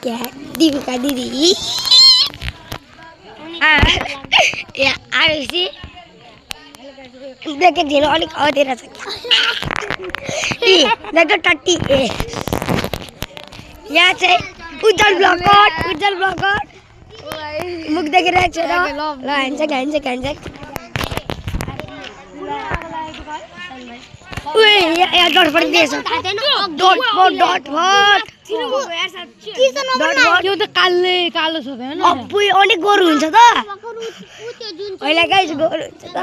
क्या दीपिका दीदी या आरुषि देखे झेल अलिक अधेरा छ देख टट्टी यहाँ चाहिँ उज्जवल ब्लगर मुख देखिरहेको छ ल ह्यान्डसेक यहाँ डटफट दिएछ त्यो त कालो छ हैन अलिक गोरु हुन्छ त अहिले गाइस गोरु हुन्छ त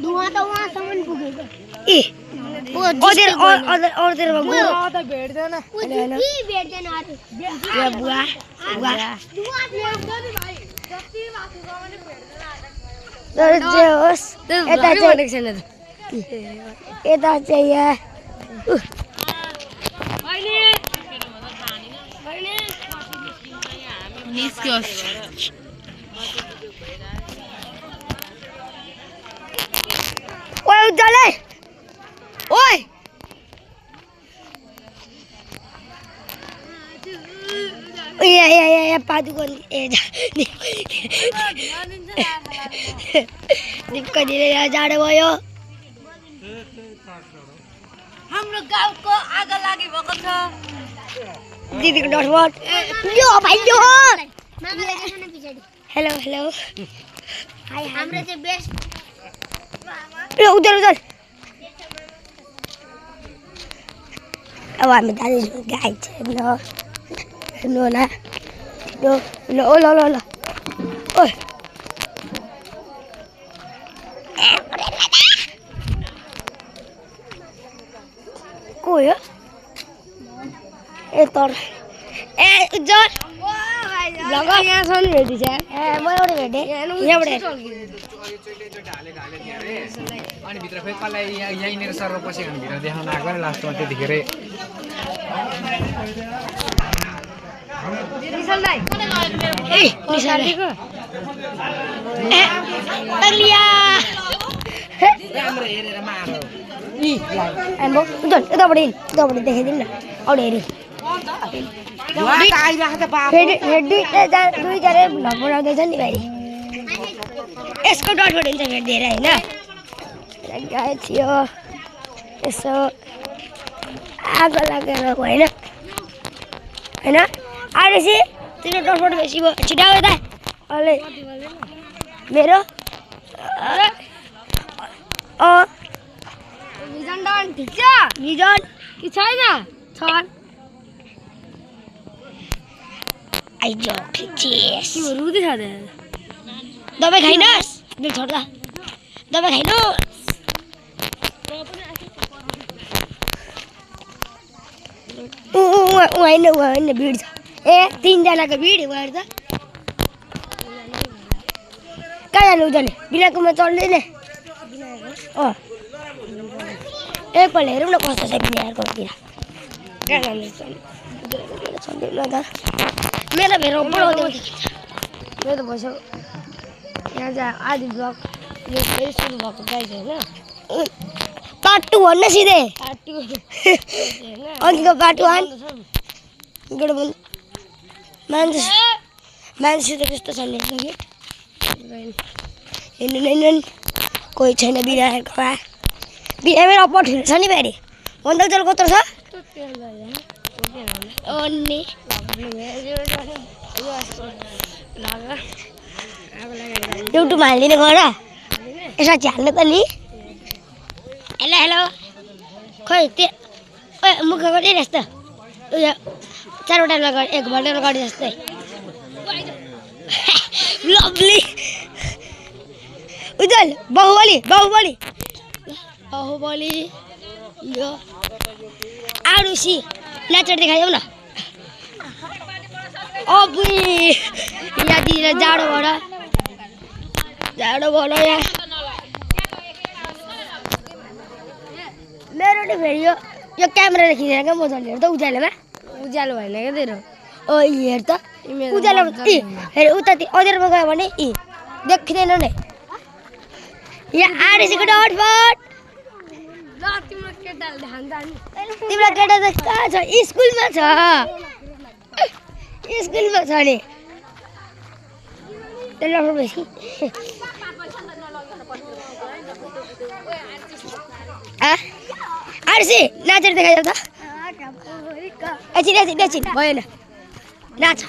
दुवा त वहाँसम्म पुगेको ए अझै त भेट्दैन यो बुवा तर जे होस् यता चाहिँ यहाँ ओए उज्जवल ओए या पादुको दिपका दिदी यहाँ जाडो भयो हाम्रो गाउँको आगो लागि भएको छ दिदीको डटफट यो भाइ यो हेलो हाय हाम्रो चाहिँ बेस्ट उधर अब हामी जाँदैछौँ गाई चाहिँ हेर्नु होला ल ओइ को हो ए तर ए उज्जवल ब्लगर यहाँसम्म भेटिन्छ म एउटा भेटेँ यहाँबाट अनि भित्र फेरि कसलाई यहीँनिर सर्व पसेको भने भित्र देखाउन आएको नि लास्टमा त्यतिखेरै राम्रो हेरेर मारो यताबाट देखाइदिउँ न अरू हेरि दुईजना भ्लग बनाउँदैछ नि भाइ यसको डटबाट हुन्छ फेरि धेरै होइन गाई थियो यसो आगो लागेर होइन आएपछि तिम्रो डटबाट बेसी भयो छिटाउ यता अहिले मेरो ठिक छ भिजन कि छैन छ आइज ठिक छेस रुँदै छ दबाई खाइनस् छोड्दा दबाई खाइनु होइन भिड छ ए तीनजनाको भिड भएर त कहाँ जानु जाने बिनाकोमा चल्दैन एकपल्ट हेरौँ न कस्तो छ बिनाहरूकोतिर कहाँ जानु चल्दैन त मेरो भेरो बढाउँदै मेरो त भइसक्यो यहाँ चाहिँ आधी ब्लक यो फेरि सुरु भएको गाई छ होइन पार्ट 2 भन्न सिधै अघिको पार्ट 1 मान्छे त कस्तो छ नि हिँड्नु कोही छैन बिनाहरूकोमा बिना मेरो अपट छ नि फेरि भन्दा चल कत्रो छ अनि युट्युबमा हालिदिने गर यसो हाल्नु त नि हेलो खोइ त्यो मुख गरे जस्तो उयो 4 वटा लगाएर 1 घन्टा लगाएर जस्तै लभली उज्जवल बाहुबली यो आरुषि ल्याचर देखाइदेऊ न अबुई यहाँतिर जाडो भएर यहाँ मेरो नि फेरि यो क्यामेराले खिचेर क्या मजाले हेर त उज्यालोमा उज्यालो भएन क्या तेरो हेर त उज्यालो फेरि उता अँध्यारोमा गयो भने देखिँदैन नि यहाँ आरुषिको डटफट तिम्रो केटा त कहाँ छ स्कुलमा छ स्कुलमा छ नि त्यसलाई बेसी आरसी नाचेर देखाइदेऊ त एकछिन भएन नाच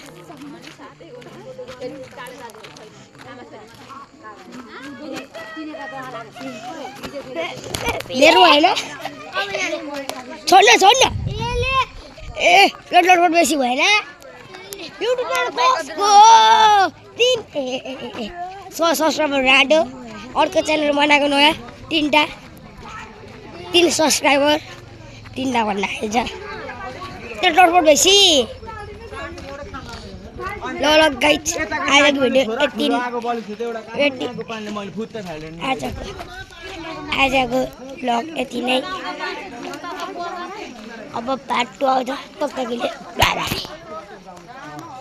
मेरो होइन छोड्न ए लडलड बेसी भएन युट्युबमा कसको 3 सब्सक्राइबर राडो अर्को च्यानल बनाएको नयाँ 3 सब्सक्राइबर 3 भन्दा छ त्यो लडलड बेसी ल गाइस आजको भिडियो आजको भ्लग यति नै अब पार्ट 2 आउँछ तब तकले बाई बाई